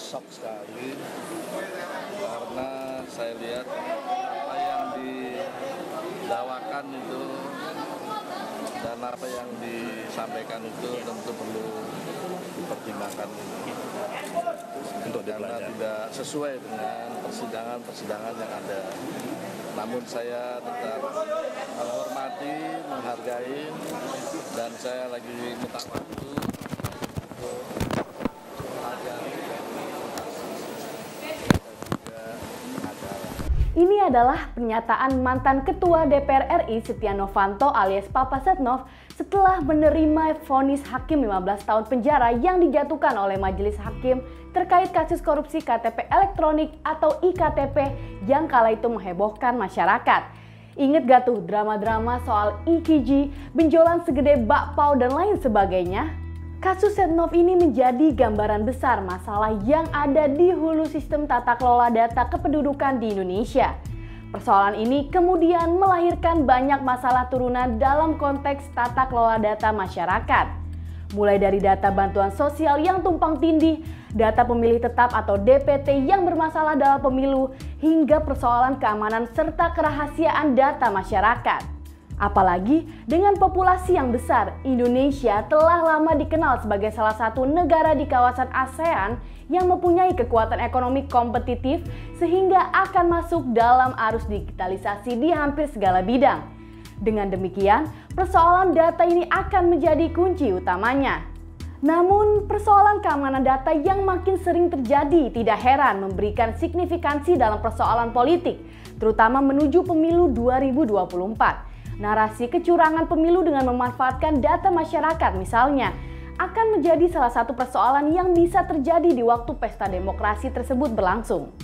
shock sekali karena saya lihat apa yang didakwakan itu dan apa yang disampaikan itu tentu perlu dipertimbangkan untuk karena tidak sesuai dengan persidangan yang ada. Namun saya tetap menghormati, menghargai, dan saya lagi minta waktu untuk menghargai. Ini adalah pernyataan mantan Ketua DPR RI Setia Novanto alias Papa Setnov setelah menerima vonis hakim 15 tahun penjara yang dijatuhkan oleh Majelis Hakim terkait kasus korupsi KTP elektronik atau iktp yang kala itu menghebohkan masyarakat. Ingat gak tuh drama-drama soal EKG, benjolan segede bakpao dan lain sebagainya? Kasus Setnov ini menjadi gambaran besar masalah yang ada di hulu sistem tata kelola data kependudukan di Indonesia. Persoalan ini kemudian melahirkan banyak masalah turunan dalam konteks tata kelola data masyarakat. Mulai dari data bantuan sosial yang tumpang tindih, data pemilih tetap atau DPT yang bermasalah dalam pemilu, hingga persoalan keamanan serta kerahasiaan data masyarakat. Apalagi dengan populasi yang besar, Indonesia telah lama dikenal sebagai salah satu negara di kawasan ASEAN yang mempunyai kekuatan ekonomi kompetitif sehingga akan masuk dalam arus digitalisasi di hampir segala bidang. Dengan demikian, persoalan data ini akan menjadi kunci utamanya. Namun, persoalan keamanan data yang makin sering terjadi tidak heran memberikan signifikansi dalam persoalan politik, terutama menuju pemilu 2024. Narasi kecurangan pemilu dengan memanfaatkan data masyarakat misalnya akan menjadi salah satu persoalan yang bisa terjadi di waktu pesta demokrasi tersebut berlangsung.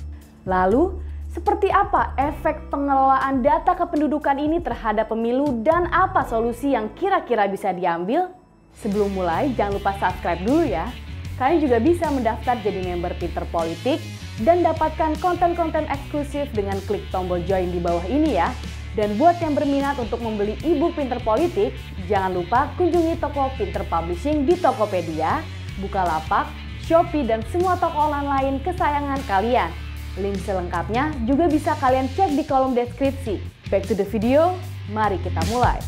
Lalu, seperti apa efek pengelolaan data kependudukan ini terhadap pemilu dan apa solusi yang kira-kira bisa diambil? Sebelum mulai, jangan lupa subscribe dulu ya. Kalian juga bisa mendaftar jadi member Pinter Politik dan dapatkan konten-konten eksklusif dengan klik tombol join di bawah ini ya. Dan buat yang berminat untuk membeli e-book Pinter Politik, jangan lupa kunjungi toko Pinter Publishing di Tokopedia, Bukalapak, Shopee, dan semua toko online lain kesayangan kalian. Link selengkapnya juga bisa kalian cek di kolom deskripsi. Back to the video, mari kita mulai.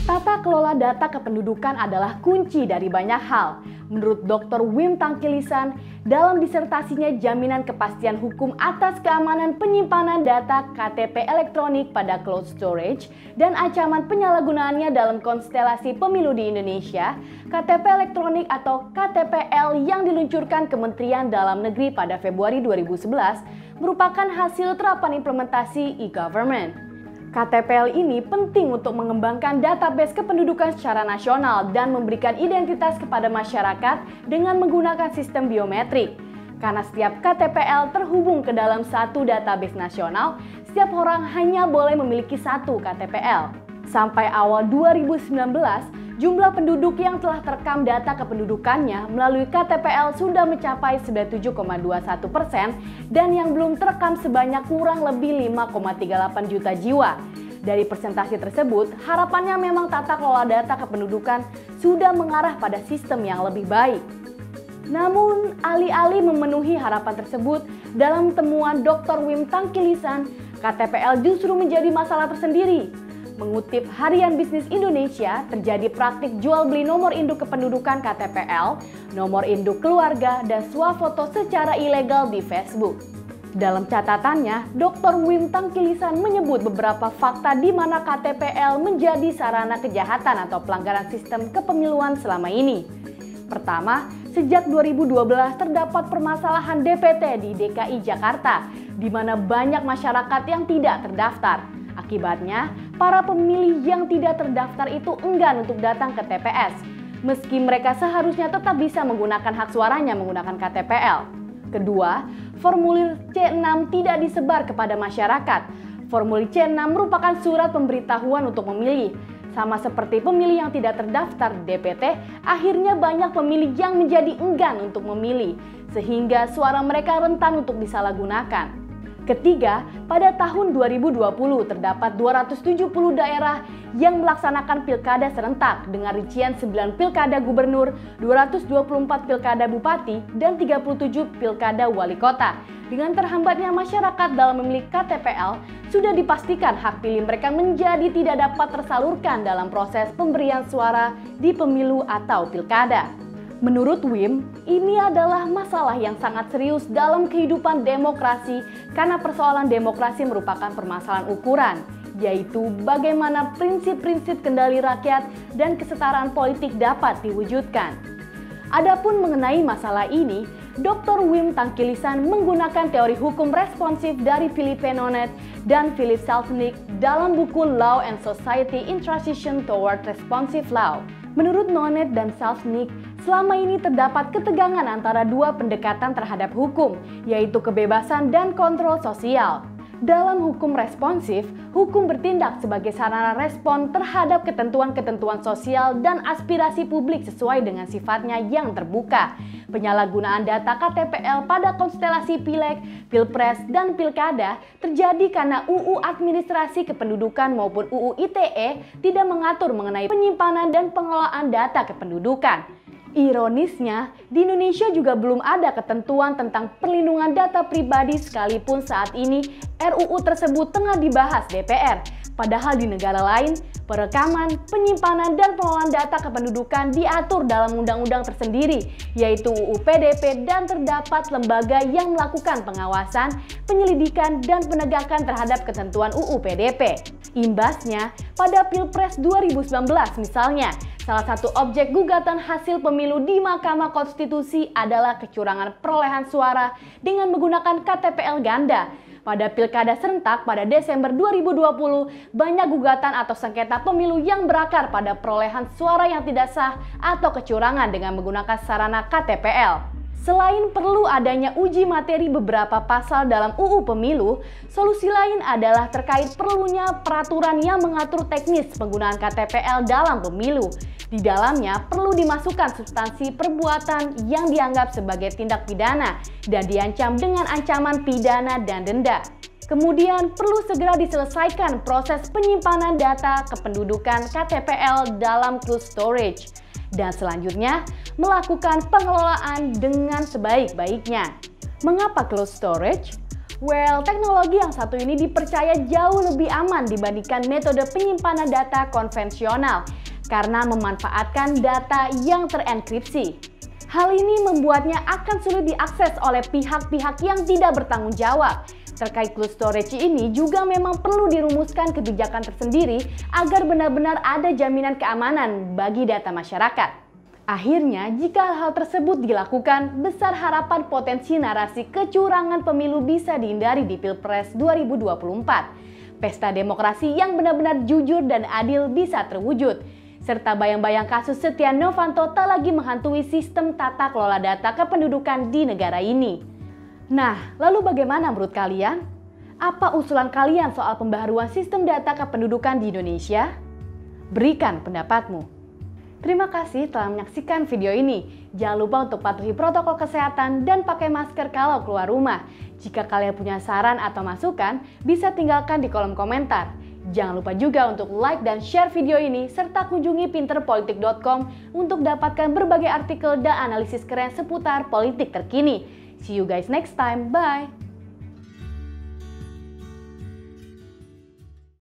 Tata kelola data kependudukan adalah kunci dari banyak hal. Menurut Dr. Wim Tangkilisan, dalam disertasinya Jaminan Kepastian Hukum atas Keamanan Penyimpanan Data KTP Elektronik pada Cloud Storage dan Ancaman Penyalahgunaannya dalam Konstelasi Pemilu di Indonesia, KTP Elektronik atau KTPL yang diluncurkan Kementerian Dalam Negeri pada Februari 2011 merupakan hasil terapan implementasi e-government. KTPL ini penting untuk mengembangkan database kependudukan secara nasional dan memberikan identitas kepada masyarakat dengan menggunakan sistem biometrik. Karena setiap KTPL terhubung ke dalam satu database nasional, setiap orang hanya boleh memiliki satu KTPL. Sampai awal 2019, jumlah penduduk yang telah terekam data kependudukannya melalui KTPL sudah mencapai 97,21% dan yang belum terekam sebanyak kurang lebih 5,38 juta jiwa. Dari persentase tersebut, harapannya memang tata kelola data kependudukan sudah mengarah pada sistem yang lebih baik. Namun, alih-alih memenuhi harapan tersebut, dalam temuan Dr. Wim Tangkilisan, KTPL justru menjadi masalah tersendiri. Mengutip Harian Bisnis Indonesia, terjadi praktik jual beli nomor induk kependudukan KTPL, nomor induk keluarga, dan swafoto secara ilegal di Facebook. Dalam catatannya, Dr. Wim Tangkilisan menyebut beberapa fakta di mana KTPL menjadi sarana kejahatan atau pelanggaran sistem kepemiluan selama ini. Pertama, sejak 2012 terdapat permasalahan DPT di DKI Jakarta, di mana banyak masyarakat yang tidak terdaftar. Akibatnya, para pemilih yang tidak terdaftar itu enggan untuk datang ke TPS, meski mereka seharusnya tetap bisa menggunakan hak suaranya menggunakan KTPL. Kedua, formulir C6 tidak disebar kepada masyarakat. Formulir C6 merupakan surat pemberitahuan untuk memilih. Sama seperti pemilih yang tidak terdaftar di DPT, akhirnya banyak pemilih yang menjadi enggan untuk memilih, sehingga suara mereka rentan untuk disalahgunakan. Ketiga, pada tahun 2020 terdapat 270 daerah yang melaksanakan pilkada serentak dengan rincian 9 pilkada gubernur, 224 pilkada bupati, dan 37 pilkada wali kota. Dengan terhambatnya masyarakat dalam memilih KTPL, sudah dipastikan hak pilih mereka menjadi tidak dapat tersalurkan dalam proses pemberian suara di pemilu atau pilkada. Menurut WIM, ini adalah masalah yang sangat serius dalam kehidupan demokrasi karena persoalan demokrasi merupakan permasalahan ukuran, yaitu bagaimana prinsip-prinsip kendali rakyat dan kesetaraan politik dapat diwujudkan. Adapun mengenai masalah ini, Dr. Wim Tankilisan menggunakan teori hukum responsif dari Philippe Nonet dan Philip Selznick dalam buku Law and Society in Transition Toward Responsive Law. Menurut Nonet dan Selznick, selama ini terdapat ketegangan antara dua pendekatan terhadap hukum, yaitu kebebasan dan kontrol sosial. Dalam hukum responsif, hukum bertindak sebagai sarana respon terhadap ketentuan-ketentuan sosial dan aspirasi publik sesuai dengan sifatnya yang terbuka. Penyalahgunaan data KTPL pada konstelasi pileg, pilpres, dan pilkada terjadi karena UU Administrasi Kependudukan maupun UU ITE tidak mengatur mengenai penyimpanan dan pengelolaan data kependudukan. Ironisnya, di Indonesia juga belum ada ketentuan tentang perlindungan data pribadi sekalipun saat ini RUU tersebut tengah dibahas DPR. Padahal di negara lain, perekaman, penyimpanan, dan pengelolaan data kependudukan diatur dalam undang-undang tersendiri, yaitu UU PDP, dan terdapat lembaga yang melakukan pengawasan, penyelidikan, dan penegakan terhadap ketentuan UU PDP. Imbasnya, pada Pilpres 2019 misalnya, salah satu objek gugatan hasil pemilu di Mahkamah Konstitusi adalah kecurangan perolehan suara dengan menggunakan KTPL ganda. Pada pilkada serentak pada Desember 2020, banyak gugatan atau sengketa pemilu yang berakar pada perolehan suara yang tidak sah atau kecurangan dengan menggunakan sarana KTPL. Selain perlu adanya uji materi beberapa pasal dalam UU Pemilu, solusi lain adalah terkait perlunya peraturan yang mengatur teknis penggunaan KTPL dalam pemilu. Di dalamnya perlu dimasukkan substansi perbuatan yang dianggap sebagai tindak pidana dan diancam dengan ancaman pidana dan denda. Kemudian perlu segera diselesaikan proses penyimpanan data kependudukan KTPL dalam cold storage. Dan selanjutnya, melakukan pengelolaan dengan sebaik-baiknya. Mengapa cold storage? Well, teknologi yang satu ini dipercaya jauh lebih aman dibandingkan metode penyimpanan data konvensional karena memanfaatkan data yang terenkripsi. Hal ini membuatnya akan sulit diakses oleh pihak-pihak yang tidak bertanggung jawab. Terkait cold storage ini juga memang perlu dirumuskan kebijakan tersendiri agar benar-benar ada jaminan keamanan bagi data masyarakat. Akhirnya, jika hal tersebut dilakukan, besar harapan potensi narasi kecurangan pemilu bisa dihindari di Pilpres 2024. Pesta demokrasi yang benar-benar jujur dan adil bisa terwujud, serta bayang-bayang kasus Setia Novanto tak lagi menghantui sistem tata kelola data kependudukan di negara ini. Nah, lalu bagaimana menurut kalian? Apa usulan kalian soal pembaharuan sistem data kependudukan di Indonesia? Berikan pendapatmu. Terima kasih telah menyaksikan video ini. Jangan lupa untuk patuhi protokol kesehatan dan pakai masker kalau keluar rumah. Jika kalian punya saran atau masukan, bisa tinggalkan di kolom komentar. Jangan lupa juga untuk like dan share video ini, serta kunjungi pinterpolitik.com untuk dapatkan berbagai artikel dan analisis keren seputar politik terkini. See you guys next time, bye!